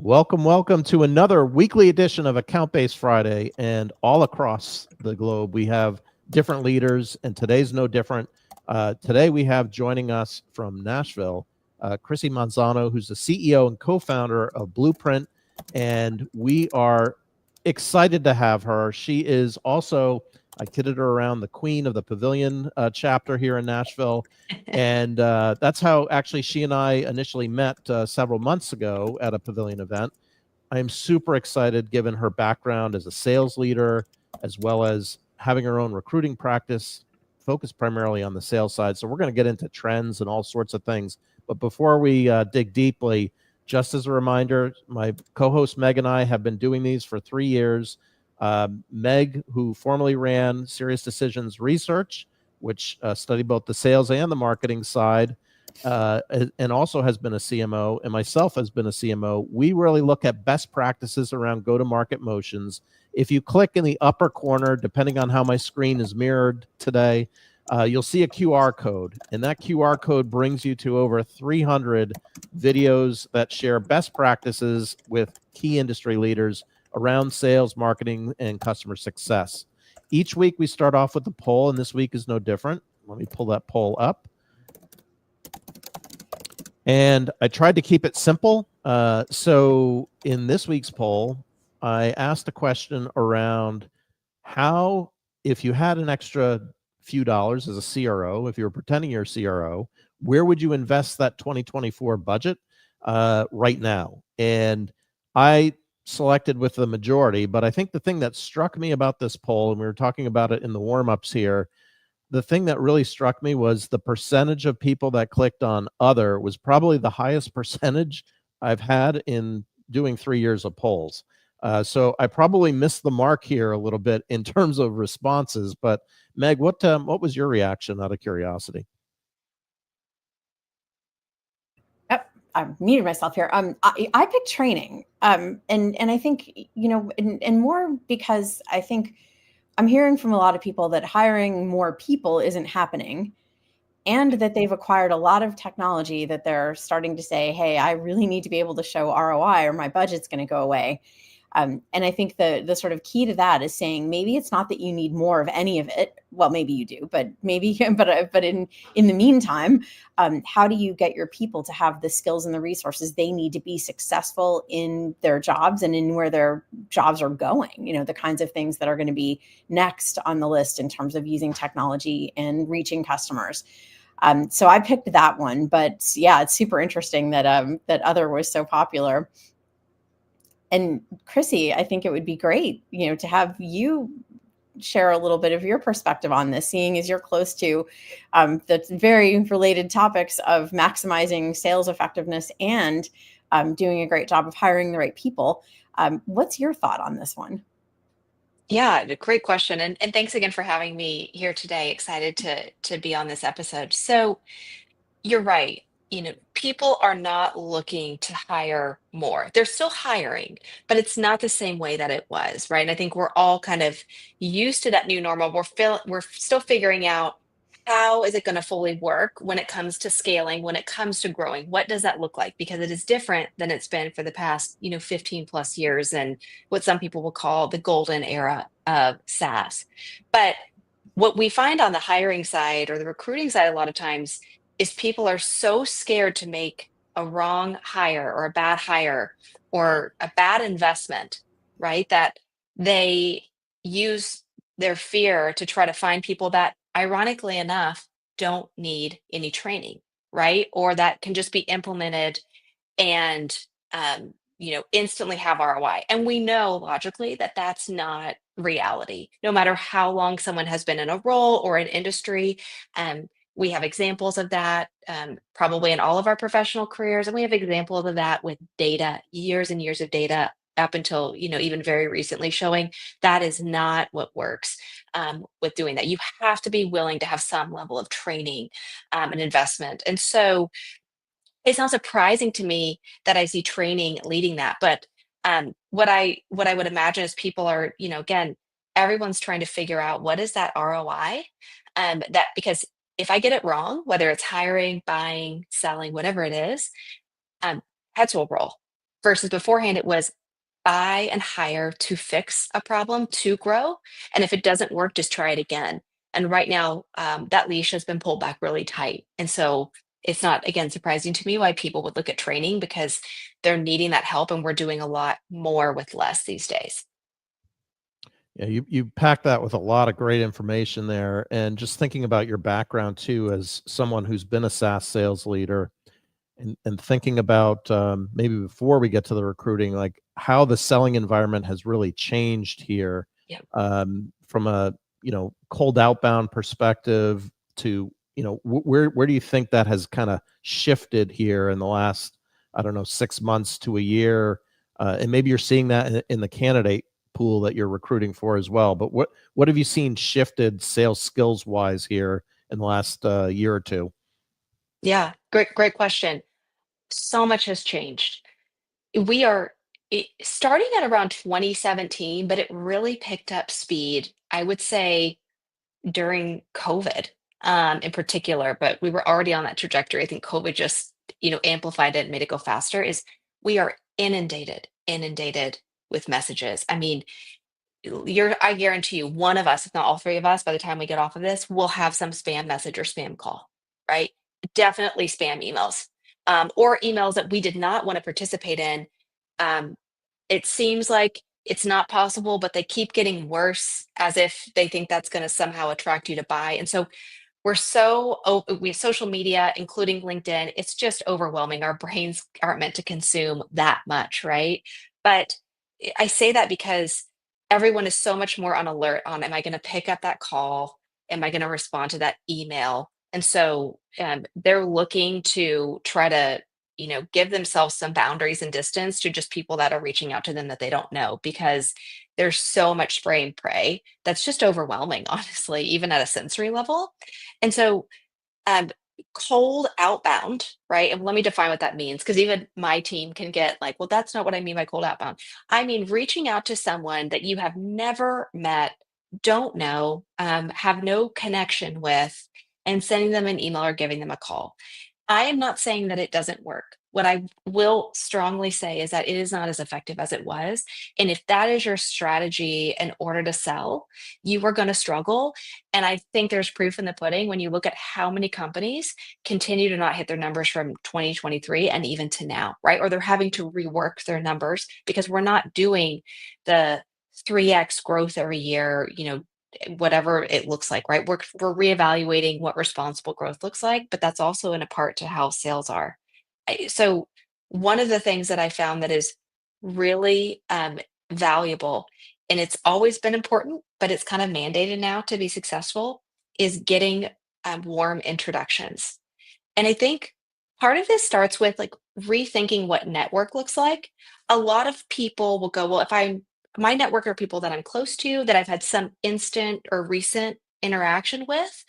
Welcome to another weekly edition of Account-Based Friday. And all across the globe, we have different leaders, and today's no different. Today, we have joining us from Nashville, Krissy Manzano, who's the CEO and co-founder of Blueprint. And we are excited to have her. She is also, I kidded her around, the queen of the Pavilion chapter here in Nashville. And that's how actually she and I initially met several months ago at a Pavilion event. I am super excited given her background as a sales leader, as well as having her own recruiting practice focused primarily on the sales side. So we're going to get into trends and all sorts of things. But before we dig deeply, just as a reminder, my co-host Meg and I have been doing these for 3 years. Meg, who formerly ran Serious Decisions Research, which studied both the sales and the marketing side, and also has been a CMO, and myself has been a CMO. We really look at best practices around go-to-market motions. If you click in the upper corner, depending on how my screen is mirrored today, you'll see a QR code, and that QR code brings you to over 300 videos that share best practices with key industry leaders around sales, marketing, and customer success. Each week we start off with a poll, and this week is no different. Let me pull that poll up. And I tried to keep it simple. So in this week's poll, I asked a question around how, if you had an extra few dollars as a CRO, if you were pretending you're a CRO, where would you invest that 2024 budget right now? And I selected with the majority, but I think the thing that struck me about this poll, and we were talking about it in the warm-ups here, the thing that really struck me was the percentage of people that clicked on other was probably the highest percentage I've had in doing 3 years of polls. So I probably missed the mark here a little bit in terms of responses. But Meg, what was your reaction out of curiosity? I muted myself here. I picked training, and I think and more because I think I'm hearing from a lot of people that hiring more people isn't happening, and that they've acquired a lot of technology that they're starting to say, "Hey, I really need to be able to show ROI, or my budget's going to go away." And I think the sort of key to that is saying maybe it's not that you need more of any of it. Well, maybe you do, but maybe, but in the meantime, how do you get your people to have the skills and the resources they need to be successful in their jobs and in where their jobs are going? The kinds of things that are going to be next on the list in terms of using technology and reaching customers. So I picked that one, but yeah, it's super interesting that that other was so popular. And Krissy, I think it would be great, to have you share a little bit of your perspective on this, seeing as you're close to the very related topics of maximizing sales effectiveness and doing a great job of hiring the right people. What's your thought on this one? Yeah, great question. And thanks again for having me here today. Excited to be on this episode. So you're right. People are not looking to hire more. They're still hiring, but it's not the same way that it was, right? And I think we're all kind of used to that new normal. We're still figuring out how is it going to fully work when it comes to scaling, when it comes to growing. What does that look like? Because it is different than it's been for the past, 15 plus years and what some people will call the golden era of SaaS. But what we find on the hiring side or the recruiting side a lot of times is people are so scared to make a wrong hire or a bad hire or a bad investment, right? That they use their fear to try to find people that, ironically enough, don't need any training, right? Or that can just be implemented and instantly have ROI. And we know logically that that's not reality. No matter how long someone has been in a role or an industry, we have examples of that probably in all of our professional careers, and we have examples of that with data, years and years of data up until even very recently, showing that is not what works with doing that. You have to be willing to have some level of training and investment. And so it's not surprising to me that I see training leading that. But what I would imagine is people are, again, everyone's trying to figure out what is that ROI. That because if I get it wrong, whether it's hiring, buying, selling, whatever it is, heads will roll. versus beforehand it was buy and hire to fix a problem to grow. And if it doesn't work, just try it again. And right now, that leash has been pulled back really tight. And so it's not, again, surprising to me why people would look at training, because they're needing that help and we're doing a lot more with less these days. Yeah, you packed that with a lot of great information there. And just thinking about your background too, as someone who's been a SaaS sales leader, and thinking about maybe before we get to the recruiting, like how the selling environment has really changed here, Yep. From a cold outbound perspective to where do you think that has kind of shifted here in the last, I don't know, 6 months to a year, and maybe you're seeing that in the candidate pool that you're recruiting for as well. But what have you seen shifted sales skills wise here in the last year or two? Yeah, great question. So much has changed. We are starting at around 2017, but it really picked up speed, I would say, during COVID, in particular, but we were already on that trajectory. I think COVID just, amplified it and made it go faster. Is we are inundated with messages. I mean, I guarantee you, one of us, if not all three of us, by the time we get off of this, will have some spam message or spam call, right? Definitely spam emails, or emails that we did not want to participate in. Um, it seems like it's not possible, but they keep getting worse, as if they think that's going to somehow attract you to buy. And so we have social media, including LinkedIn. It's just overwhelming. Our brains aren't meant to consume that much, right? But I say that because everyone is so much more on alert on, am I going to pick up that call? Am I going to respond to that email? And so they're looking to try to, give themselves some boundaries and distance to just people that are reaching out to them that they don't know, because there's so much spray and pray that's just overwhelming, honestly, even at a sensory level. And so, um, cold outbound, right? And let me define what that means, because even my team can get like, well, that's not what I mean by cold outbound. I mean, reaching out to someone that you have never met, don't know, have no connection with, and sending them an email or giving them a call. I am not saying that it doesn't work. What I will strongly say is that it is not as effective as it was. And if that is your strategy in order to sell, you are going to struggle. And I think there's proof in the pudding when you look at how many companies continue to not hit their numbers from 2023 and even to now, right? Or they're having to rework their numbers because we're not doing the 3x growth every year, whatever it looks like, right? We're reevaluating what responsible growth looks like, but that's also in a part to how sales are. So one of the things that I found that is really valuable, and it's always been important, but it's kind of mandated now to be successful, is getting warm introductions. And I think part of this starts with like rethinking what network looks like. A lot of people will go, well, if my network are people that I'm close to, that I've had some instant or recent interaction with.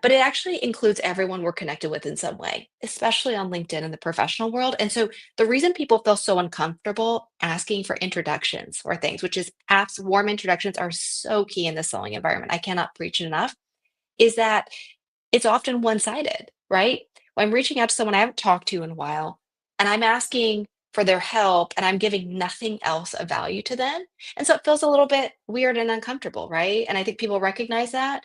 But it actually includes everyone we're connected with in some way, especially on LinkedIn in the professional world. And so the reason people feel so uncomfortable asking for introductions or things, which is apps, warm introductions are so key in the selling environment. I cannot preach it enough, is that it's often one-sided, right? When I'm reaching out to someone I haven't talked to in a while, and I'm asking for their help, and I'm giving nothing else of value to them. And so it feels a little bit weird and uncomfortable, right? And I think people recognize that.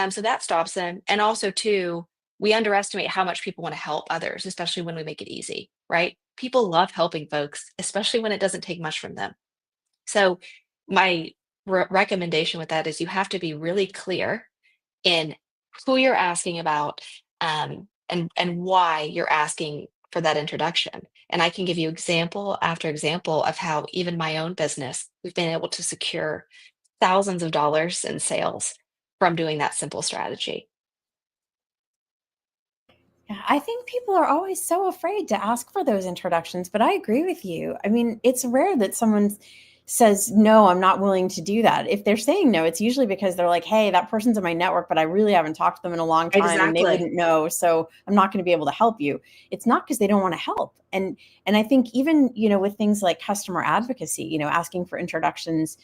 So that stops them. And also, too, we underestimate how much people want to help others, especially when we make it easy, right? People love helping folks, especially when it doesn't take much from them. So my recommendation with that is you have to be really clear in who you're asking about, and why you're asking for that introduction. And I can give you example after example of how even my own business, we've been able to secure thousands of dollars in sales from doing that simple strategy. Yeah, I think people are always so afraid to ask for those introductions, but I agree with you. I mean, it's rare that someone says, no, I'm not willing to do that. If they're saying no, it's usually because they're like, hey, that person's in my network, but I really haven't talked to them in a long time and they Exactly. wouldn't know. So I'm not going to be able to help you. It's not because they don't want to help. And I think even, with things like customer advocacy, asking for introductions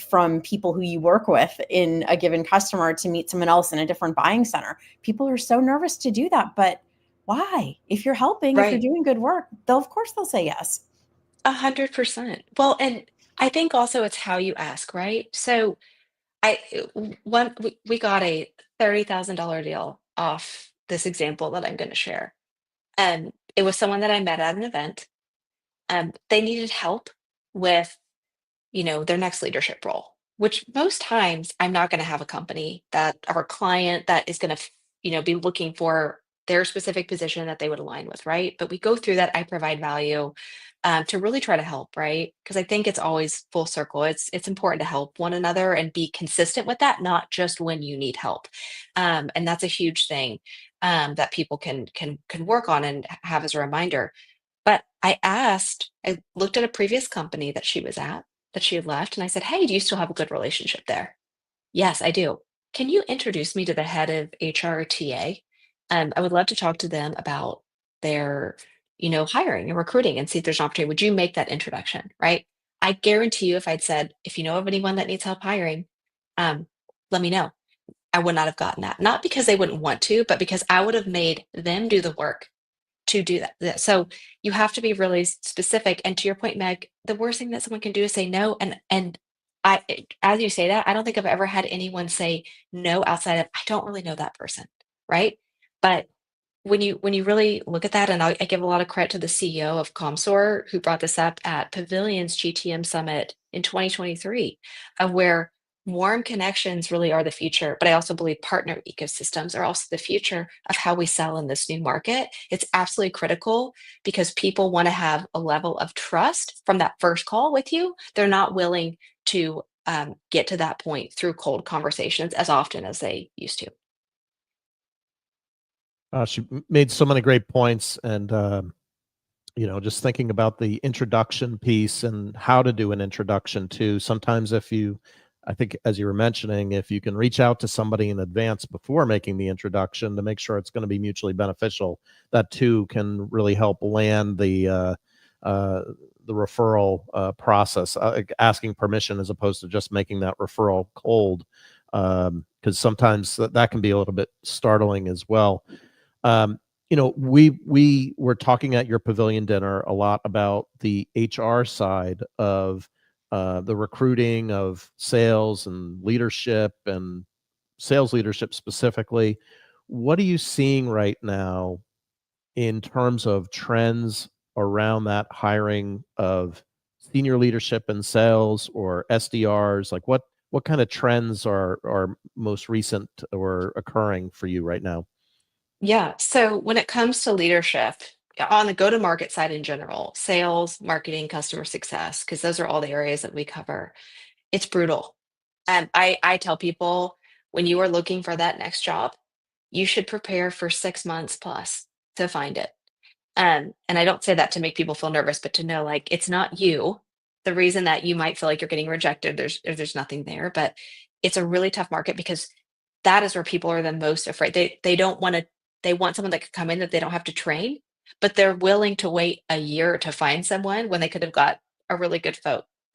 from people who you work with in a given customer to meet someone else in a different buying center. People are so nervous to do that, but why? If you're helping, if you're Right. doing good work, of course they'll say yes. 100%. Well, and I think also it's how you ask, right? So I one we got a $30,000 deal off this example that I'm going to share. It was someone that I met at an event. They needed help with their next leadership role, which most times I'm not going to have a company that or a client that is going to, be looking for their specific position that they would align with, right? But we go through that. I provide value to really try to help, right? Because I think it's always full circle. It's important to help one another and be consistent with that, not just when you need help. And that's a huge thing that people can work on and have as a reminder. But I looked at a previous company that she was at, that she had left, and I said, "Hey, do you still have a good relationship there?" "Yes, I do." "Can you introduce me to the head of HR or TA? I would love to talk to them about their, hiring and recruiting and see if there's an opportunity. Would you make that introduction?" Right? I guarantee you, if I'd said, "If you know of anyone that needs help hiring, um, let me know." I would not have gotten that. Not because they wouldn't want to, but because I would have made them do the work to do that. So you have to be really specific. And to your point, Meg, the worst thing that someone can do is say no. And as you say that, I don't think I've ever had anyone say no outside of I don't really know that person, right? But when you really look at that, and I give a lot of credit to the CEO of Comsor who brought this up at Pavilion's GTM Summit in 2023, of where warm connections really are the future. But I also believe partner ecosystems are also the future of how we sell in this new market. It's absolutely critical because people want to have a level of trust from that first call with you. They're not willing to get to that point through cold conversations as often as they used to. She made so many great points, and just thinking about the introduction piece and how to do an introduction too. Sometimes I think as you were mentioning, if you can reach out to somebody in advance before making the introduction to make sure it's going to be mutually beneficial, that too can really help land the referral process, asking permission as opposed to just making that referral cold, because sometimes that can be a little bit startling as well. We were talking at your Pavilion dinner a lot about the HR side of the recruiting of sales and leadership, and sales leadership specifically. What are you seeing right now in terms of trends around that hiring of senior leadership in sales or SDRs? Like what kind of trends are most recent or occurring for you right now? Yeah. So when it comes to leadership, on the go-to-market side in general, sales, marketing, customer success, because those are all the areas that we cover, it's brutal. And I tell people when you are looking for that next job, you should prepare for 6 months plus to find it. And I don't say that to make people feel nervous, but to know like it's not you. The reason that you might feel like you're getting rejected, there's nothing there, but it's a really tough market because that is where people are the most afraid. They don't want to, they want someone that could come in that they don't have to train, but they're willing to wait a year to find someone when they could have got a really good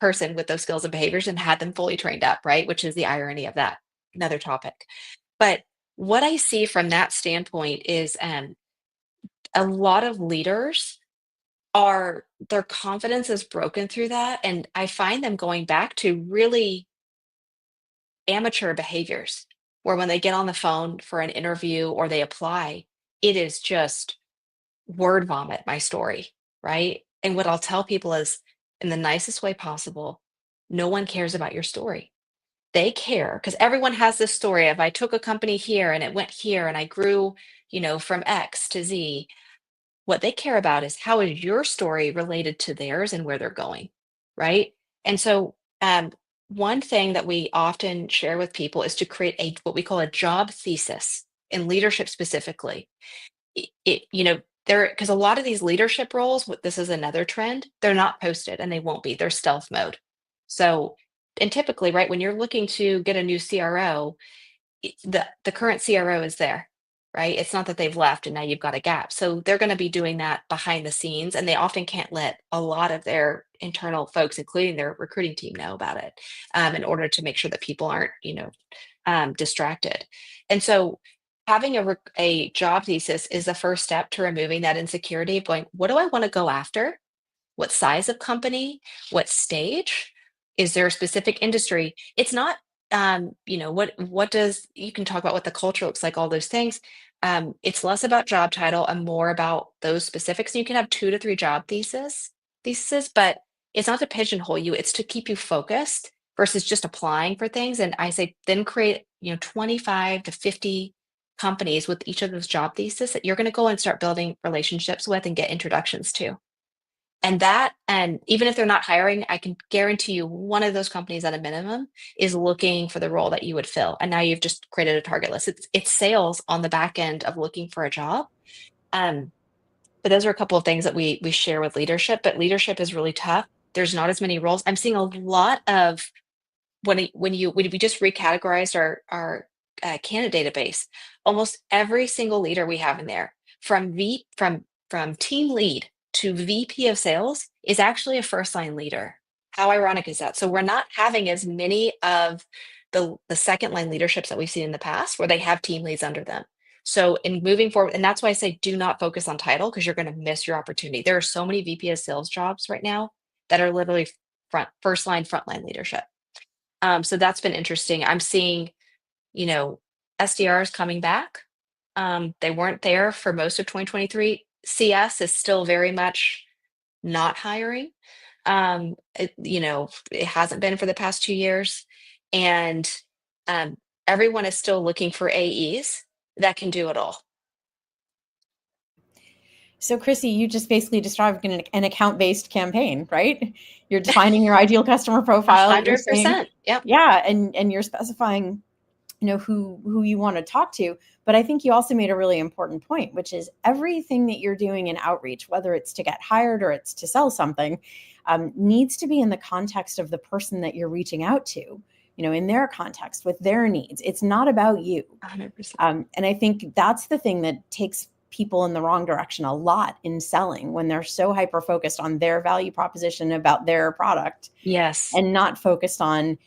person with those skills and behaviors and had them fully trained up, right? Which is the irony of that. Another topic. But what I see from that standpoint is a lot of leaders are their confidence is broken through that. And I find them going back to really amateur behaviors where when they get on the phone for an interview or they apply, it is just word vomit, my story, right? And what I'll tell people is in the nicest way possible, no one cares about your story. They care because everyone has this story of I took a company here and it went here and I grew, from X to Z. What they care about is how is your story related to theirs and where they're going, right? And so, one thing that we often share with people is to create a what we call a job thesis in leadership specifically. There because a lot of these leadership roles, this is another trend, they're not posted and they won't be. They're stealth mode. So, and typically, right, when you're looking to get a new CRO, the current CRO is there, right? It's not that they've left and now you've got a gap. So they're going to be doing that behind the scenes, and they often can't let a lot of their internal folks, including their recruiting team, know about it in order to make sure that people aren't, distracted. And so having a job thesis is the first step to removing that insecurity of going, what do I want to go after? what size of company, what stage, is there a specific industry? It's not, what does, you can talk about what the culture looks like, all those things. It's less about job title and more about those specifics. You can have 2 to 3 job theses, but it's not to pigeonhole you, it's to keep you focused versus just applying for things. And I say then create, 25 to 50 companies with each of those job theses that you're going to go and start building relationships with and get introductions to. And even if they're not hiring, I can guarantee you one of those companies at a minimum is looking for the role that you would fill. And now you've just created a target list. It's sales on the back end of looking for a job. But those are a couple of things that we share with leadership, but leadership is really tough. There's not as many roles. I'm seeing a lot of when we just recategorized our candidate database, almost every single leader we have in there, from team lead to VP of sales, is actually a first line leader. How ironic is that? So we're not having as many of the second line leaderships that we've seen in the past where they have team leads under them. So in moving forward, and that's why I say do not focus on title, because you're going to miss your opportunity. There are so many VP of sales jobs right now that are literally first line, frontline leadership. So that's been interesting. I'm seeing, SDRs coming back. They weren't there for most of 2023. CS is still very much not hiring. It hasn't been for the past 2 years. And everyone is still looking for AEs that can do it all. So Krissy, you just basically described an account-based campaign, right? You're defining your ideal customer profile. 100%. Yep. Yeah. And you're specifying, who you want to talk to. But I think you also made a really important point, which is everything that you're doing in outreach, whether it's to get hired or it's to sell something, needs to be in the context of the person that you're reaching out to, in their context with their needs. It's not about you. 100%. And I think that's the thing that takes people in the wrong direction a lot in selling, when they're so hyper focused on their value proposition about their product. Yes. And not focused on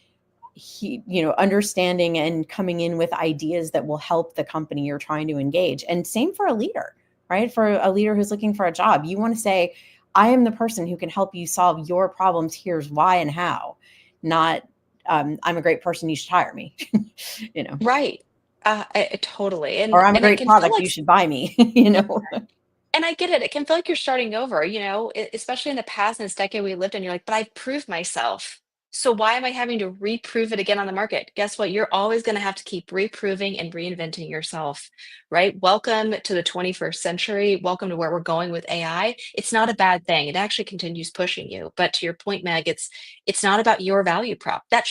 understanding and coming in with ideas that will help the company you're trying to engage. And same for a leader, right? For a leader who's looking for a job, you want to say, I am the person who can help you solve your problems. Here's why and how. Not, I'm a great person, you should hire me. Right. Totally. Or I'm a and it great can feel product, like, you should buy me. and I get it. It can feel like you're starting over, especially in the past, in this decade we lived in, you're like, but I've proved myself. So why am I having to reprove it again on the market? Guess what? You're always going to have to keep reproving and reinventing yourself, right? Welcome to the 21st century. Welcome to where we're going with AI. It's not a bad thing. It actually continues pushing you. But to your point, Meg, it's not about your value prop. That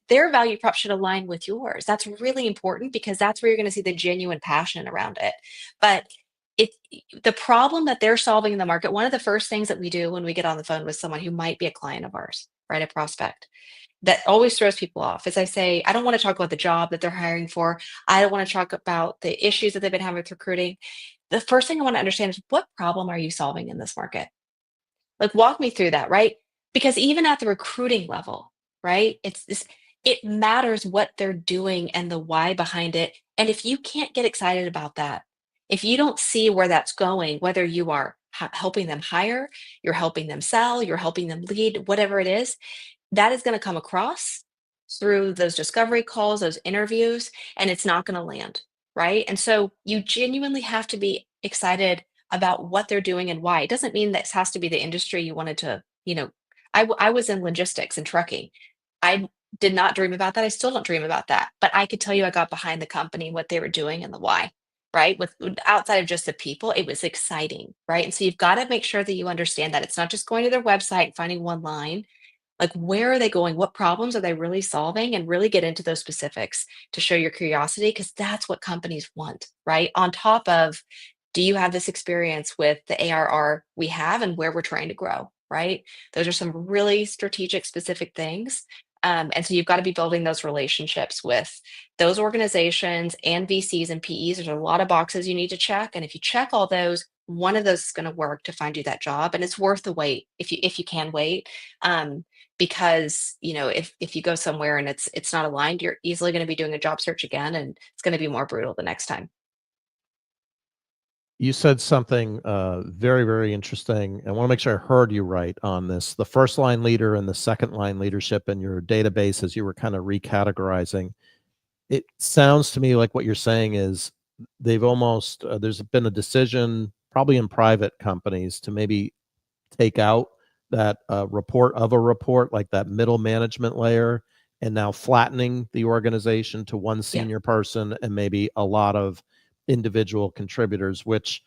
their value prop should align with yours. That's really important, because that's where you're going to see the genuine passion around it. But the problem that they're solving in the market, one of the first things that we do when we get on the phone with someone who might be a client of ours, right, a prospect, that always throws people off, is I say, I don't want to talk about the job that they're hiring for. I don't want to talk about the issues that they've been having with recruiting. The first thing I want to understand is, what problem are you solving in this market? Like, walk me through that, right? Because even at the recruiting level, right, it matters what they're doing and the why behind it. And if you can't get excited about that, if you don't see where that's going, whether you are helping them hire, you're helping them sell, you're helping them lead, whatever it is, that is going to come across through those discovery calls, those interviews, and it's not going to land, right? And so you genuinely have to be excited about what they're doing and why. It doesn't mean this has to be the industry you wanted to, I was in logistics and trucking. I did not dream about that. I still don't dream about that. But I could tell you I got behind the company, what they were doing and the why, right? With outside of just the people, it was exciting, right? And so you've got to make sure that you understand that it's not just going to their website and finding one line. Like, where are they going? What problems are they really solving? And really get into those specifics to show your curiosity, because that's what companies want, right? On top of, do you have this experience with the ARR we have and where we're trying to grow, right? Those are some really strategic, specific things. And so you've got to be building those relationships with those organizations and VCs and PEs. There's a lot of boxes you need to check. And if you check all those, one of those is going to work to find you that job. And it's worth the wait if you can wait. Because if you go somewhere and it's not aligned, you're easily going to be doing a job search again, and it's going to be more brutal the next time. You said something very, very interesting. I want to make sure I heard you right on this. The first line leader and the second line leadership in your database, as you were kind of recategorizing, it sounds to me like what you're saying is they've almost, there's been a decision, probably in private companies, to maybe take out that report of a report, like that middle management layer, and now flattening the organization to one Yeah. senior person and maybe a lot of individual contributors, which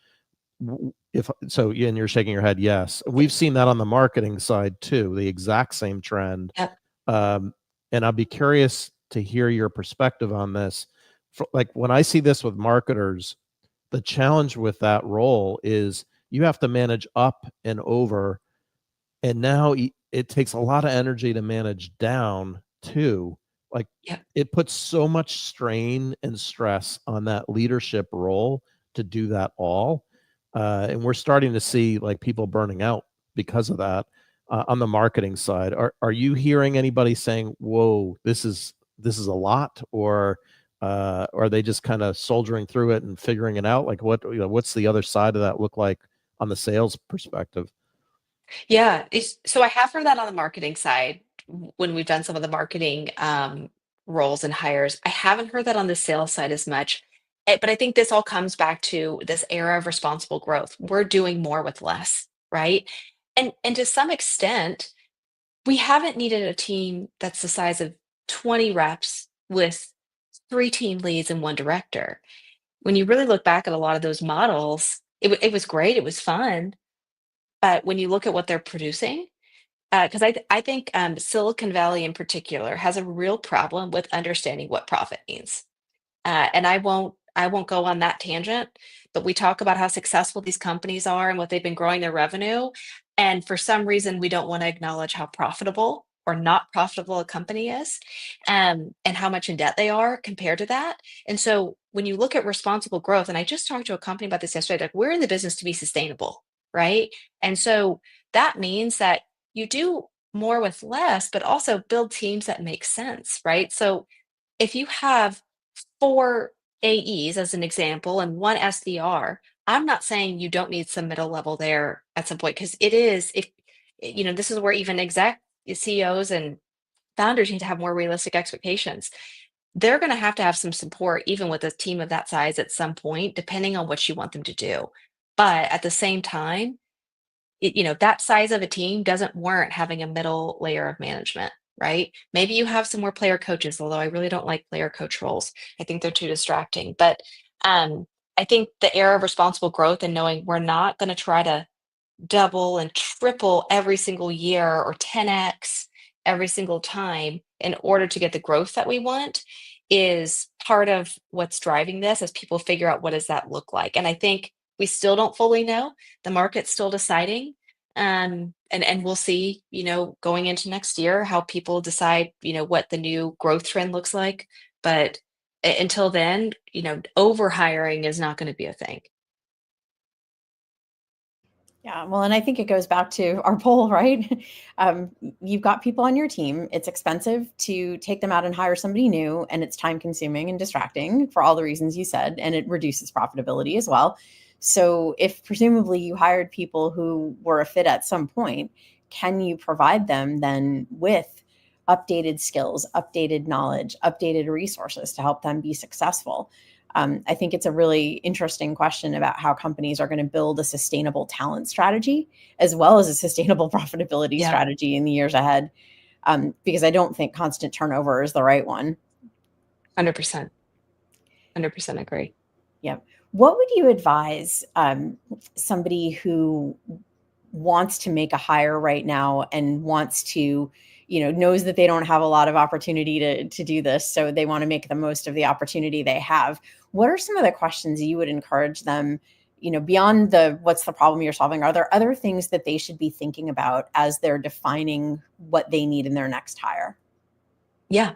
if so, and you're shaking your head, yes. We've seen that on the marketing side too, the exact same trend. Yep. And I'd be curious to hear your perspective on this. Like when I see this with marketers, the challenge with that role is you have to manage up and over, and now it takes a lot of energy to manage down too. Like Yep. it puts so much strain and stress on that leadership role to do that all. And we're starting to see like people burning out because of that. On the marketing side, are you hearing anybody saying, "Whoa, this is a lot," or are they just kind of soldiering through it and figuring it out? Like what's the other side of that look like on the sales perspective? Yeah, so I have heard that on the marketing side when we've done some of the marketing roles and hires. I haven't heard that on the sales side as much. But I think this all comes back to this era of responsible growth. We're doing more with less, right? And to some extent, we haven't needed a team that's the size of 20 reps with three team leads and one director. When you really look back at a lot of those models, it was great, it was fun, but when you look at what they're producing, because I think Silicon Valley in particular has a real problem with understanding what profit means. And I won't go on that tangent, but we talk about how successful these companies are and what they've been growing their revenue. And for some reason, we don't want to acknowledge how profitable or not profitable a company is, and how much in debt they are compared to that. And so when you look at responsible growth, and I just talked to a company about this yesterday, like we're in the business to be sustainable, right? And so that means that you do more with less, but also build teams that make sense, right? So if you have 4 AEs as an example and 1 SDR, I'm not saying you don't need some middle level there at some point, because it is, if this is where even exec CEOs and founders need to have more realistic expectations. They're going to have some support even with a team of that size at some point, depending on what you want them to do. But at the same time, that size of a team doesn't warrant having a middle layer of management, right? Maybe you have some more player coaches, although I really don't like player coach roles. I think they're too distracting. But I think the era of responsible growth and knowing we're not going to try to double and triple every single year or 10x every single time in order to get the growth that we want is part of what's driving this as people figure out what does that look like. And I think we still don't fully know. The market's still deciding. And we'll see, going into next year how people decide, what the new growth trend looks like. But until then, over hiring is not going to be a thing. Yeah, well, and I think it goes back to our poll, right? You've got people on your team. It's expensive to take them out and hire somebody new, and it's time consuming and distracting for all the reasons you said, and it reduces profitability as well. So, if presumably you hired people who were a fit at some point, can you provide them then with updated skills, updated knowledge, updated resources to help them be successful? I think it's a really interesting question about how companies are going to build a sustainable talent strategy as well as a sustainable profitability Yeah, strategy in the years ahead, because I don't think constant turnover is the right one. 100%. 100% agree. Yeah. What would you advise somebody who wants to make a hire right now and wants to, knows that they don't have a lot of opportunity to do this, so they want to make the most of the opportunity they have? What are some of the questions you would encourage them, beyond the what's the problem you're solving? Are there other things that they should be thinking about as they're defining what they need in their next hire? Yeah,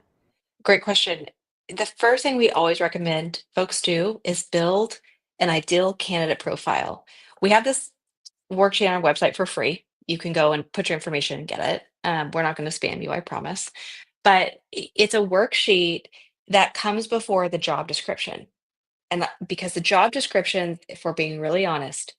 great question. The first thing we always recommend folks do is build an ideal candidate profile. We have this worksheet on our website for free. You can go and put your information and get it. We're not going to spam you, I promise. But it's a worksheet that comes before the job description. And because the job description, if we're being really honest,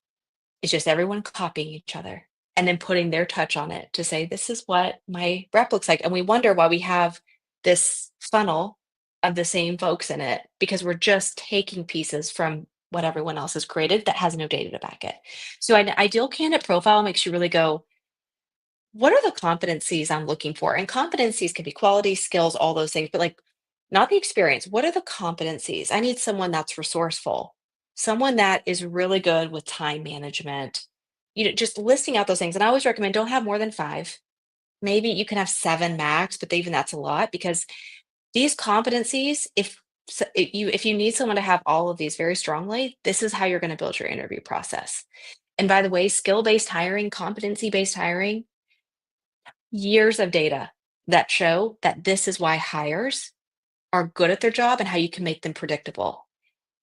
is just everyone copying each other and then putting their touch on it to say, this is what my rep looks like. And we wonder why we have this funnel of the same folks in it, because we're just taking pieces from what everyone else has created that has no data to back it. So an ideal candidate profile makes you really go, what are the competencies I'm looking for? And competencies can be quality, skills, all those things, but like not the experience. What are the competencies? I need someone that's resourceful, someone that is really good with time management, just listing out those things. And I always recommend don't have more than 5. Maybe you can have 7 max, but even that's a lot because these competencies, if you need someone to have all of these very strongly, this is how you're going to build your interview process. And by the way, skill-based hiring, competency-based hiring, years of data that show that this is why hires are good at their job and how you can make them predictable.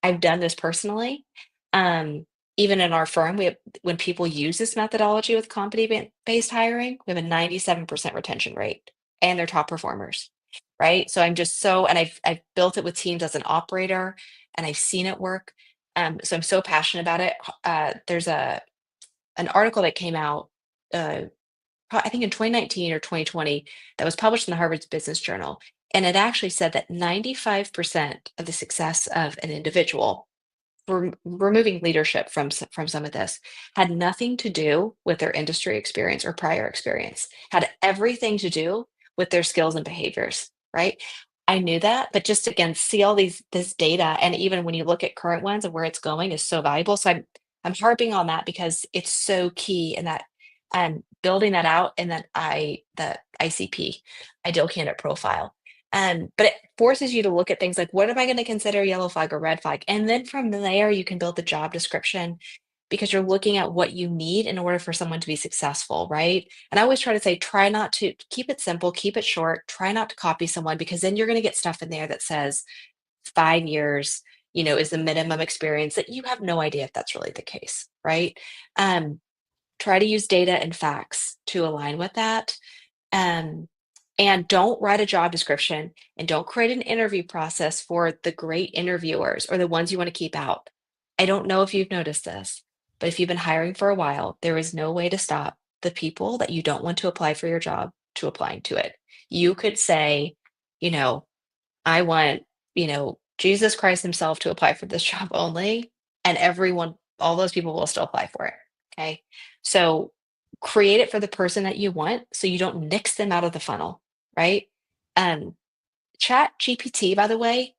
I've done this personally. Um, Even in our firm, when people use this methodology with competency-based hiring, we have a 97% retention rate and they're top performers, right? So and I've built it with teams as an operator and I've seen it work. So I'm so passionate about it. There's an article that came out uh, I think in 2019 or 2020 that was published in the Harvard Business Journal. And it actually said that 95% of the success of an individual, removing leadership from some of this, had nothing to do with their industry experience or prior experience, had everything to do with their skills and behaviors, right? I knew that, but just again, see all this data, and even when you look at current ones and where it's going is so valuable. So I'm harping on that because it's so key, and that I'm building that out, and the ICP, ideal candidate profile. But it forces you to look at things like, what am I going to consider yellow flag or red flag? And then from there, you can build the job description because you're looking at what you need in order for someone to be successful, right? And I always try to say, try not to keep it simple, keep it short, try not to copy someone, because then you're going to get stuff in there that says 5 years, is the minimum experience that you have no idea if that's really the case, right? Um, Try to use data and facts to align with that. Um, and don't write a job description and don't create an interview process for the great interviewers or the ones you want to keep out. I don't know if you've noticed this, but if you've been hiring for a while, there is no way to stop the people that you don't want to apply for your job to applying to it. You could say, you know, I want, Jesus Christ himself to apply for this job only, and all those people will still apply for it. Okay. So create it for the person that you want so you don't nix them out of the funnel, right? Um, Chat GPT, by the way,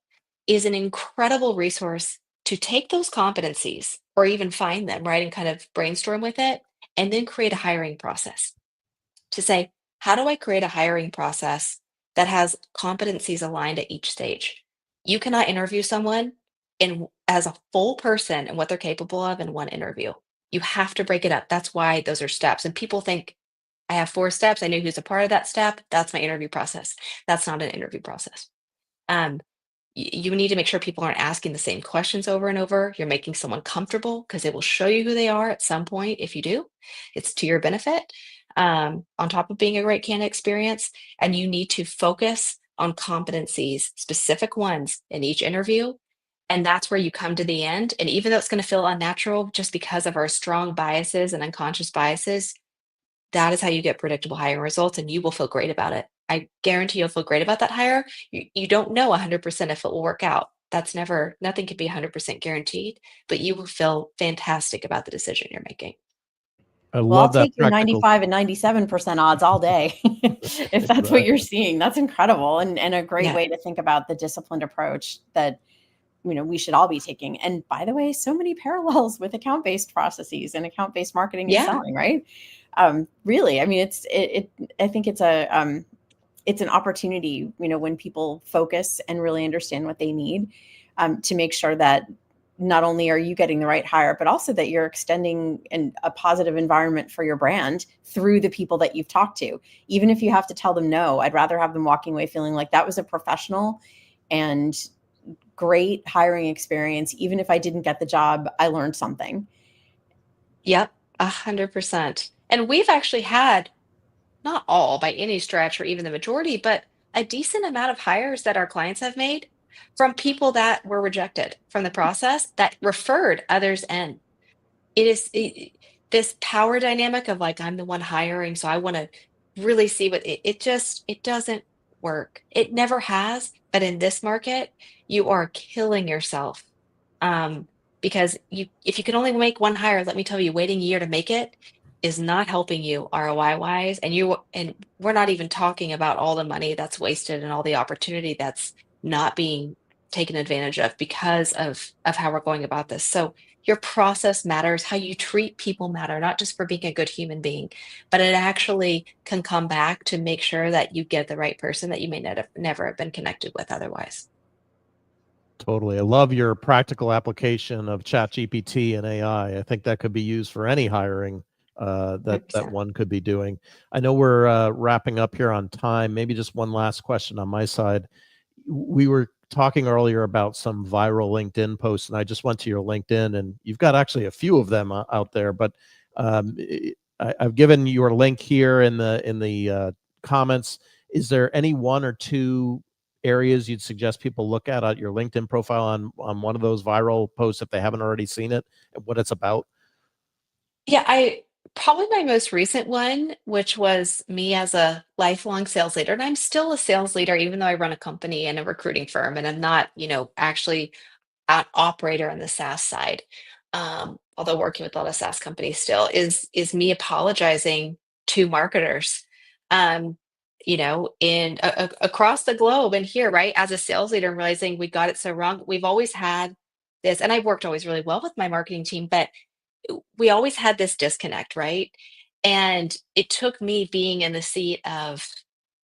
is an incredible resource to take those competencies or even find them, right? And kind of brainstorm with it and then create a hiring process to say, how do I create a hiring process that has competencies aligned at each stage? You cannot interview someone as a full person and what they're capable of in one interview. You have to break it up. That's why those are steps. And people think, I have 4 steps. I know who's a part of that step. That's my interview process. That's not an interview process. Um, you need to make sure people aren't asking the same questions over and over. You're making someone comfortable because it will show you who they are at some point. If you do, it's to your benefit, on top of being a great candidate experience. And you need to focus on competencies, specific ones in each interview. And that's where you come to the end. And even though it's going to feel unnatural just because of our strong biases and unconscious biases, that is how you get predictable hiring results, and you will feel great about it. I guarantee you'll feel great about that hire. You don't know 100% if it will work out. Nothing can be 100% guaranteed, but you will feel fantastic about the decision you're making. I Well, I'll love that take your practical. 95 and 97% odds all day if that's what you're seeing. That's incredible, and a great Yeah. way to think about the disciplined approach that we should all be taking. And by the way, so many parallels with account-based processes and account-based marketing and Yeah. selling, right? Really, I mean, I think it's an opportunity, when people focus and really understand what they need, to make sure that not only are you getting the right hire, but also that you're extending a positive environment for your brand through the people that you've talked to. Even if you have to tell them no, I'd rather have them walking away feeling like that was a professional and great hiring experience. Even if I didn't get the job, I learned something. Yep. 100%. And we've actually had, not all by any stretch or even the majority, but a decent amount of hires that our clients have made from people that were rejected from the process that referred others in. It is this power dynamic of like, I'm the one hiring, so I want to really see what it doesn't work. It never has, but in this market, you are killing yourself. Um, because if you can only make one hire, let me tell you, waiting a year to make it is not helping you ROI wise. And we're not even talking about all the money that's wasted and all the opportunity that's not being taken advantage of because of how we're going about this. So your process matters, how you treat people matter, not just for being a good human being, but it actually can come back to make sure that you get the right person that you may never have been connected with otherwise. Totally. I love your practical application of ChatGPT and AI. I think that could be used for any hiring that 100%. one could be doing. I know we're wrapping up here on time. Maybe just one last question on my side. We were talking earlier about some viral LinkedIn posts, and I just went to your LinkedIn, and you've got actually a few of them out there. But I've given your link here in the comments. Is there any one or two areas you'd suggest people look at your LinkedIn profile on one of those viral posts if they haven't already seen it and what it's about? Yeah, I probably my most recent one, which was me as a lifelong sales leader, and I'm still a sales leader, even though I run a company and a recruiting firm, and I'm not, actually an operator on the SaaS side. Although working with a lot of SaaS companies still is me apologizing to marketers, um, across the globe and here, right, as a sales leader, and realizing we got it so wrong. We've always had this, and I've worked always really well with my marketing team, but we always had this disconnect, right? And it took me being in the seat of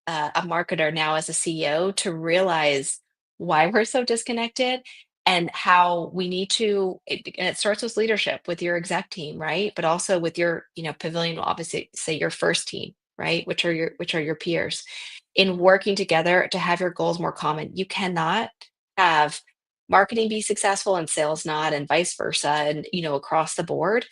a marketer now as a CEO to realize why we're so disconnected and how we need to, and it starts with leadership with your exec team, right? But also with your, Pavilion will obviously say your first team, right? Which are your peers in working together to have your goals more common. You cannot have marketing be successful and sales not, and vice versa, and across the board.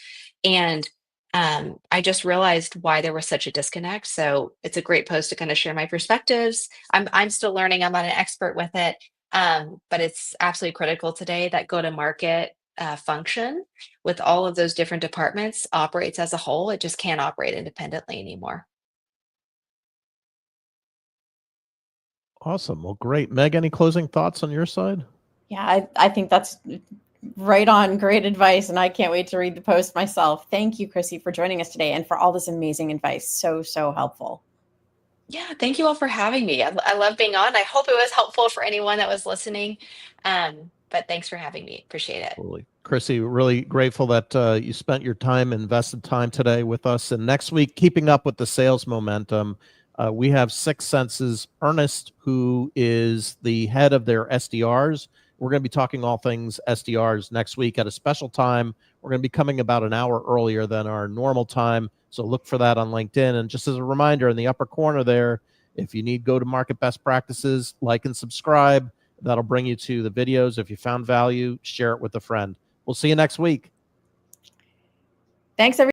And I just realized why there was such a disconnect. So it's a great post to kind of share my perspectives. I'm still learning. I'm not an expert with it, but it's absolutely critical today that go to market function with all of those different departments operates as a whole. It just can't operate independently anymore. Awesome. Well, great. Meg, any closing thoughts on your side? Yeah, I think that's right on. Great advice. And I can't wait to read the post myself. Thank you, Krissy, for joining us today and for all this amazing advice. So helpful. Yeah, thank you all for having me. I love being on. I hope it was helpful for anyone that was listening. But thanks for having me. Appreciate it. Totally. Krissy, really grateful that you spent your time, invested time today with us. And next week, keeping up with the sales momentum, we have Six Senses Ernest, who is the head of their SDRs. We're going to be talking all things SDRs next week at a special time. We're going to be coming about an hour earlier than our normal time. So look for that on LinkedIn. And just as a reminder, in the upper corner there, if you need go-to-market best practices, like and subscribe. That'll bring you to the videos. If you found value, share it with a friend. We'll see you next week. Thanks, everyone.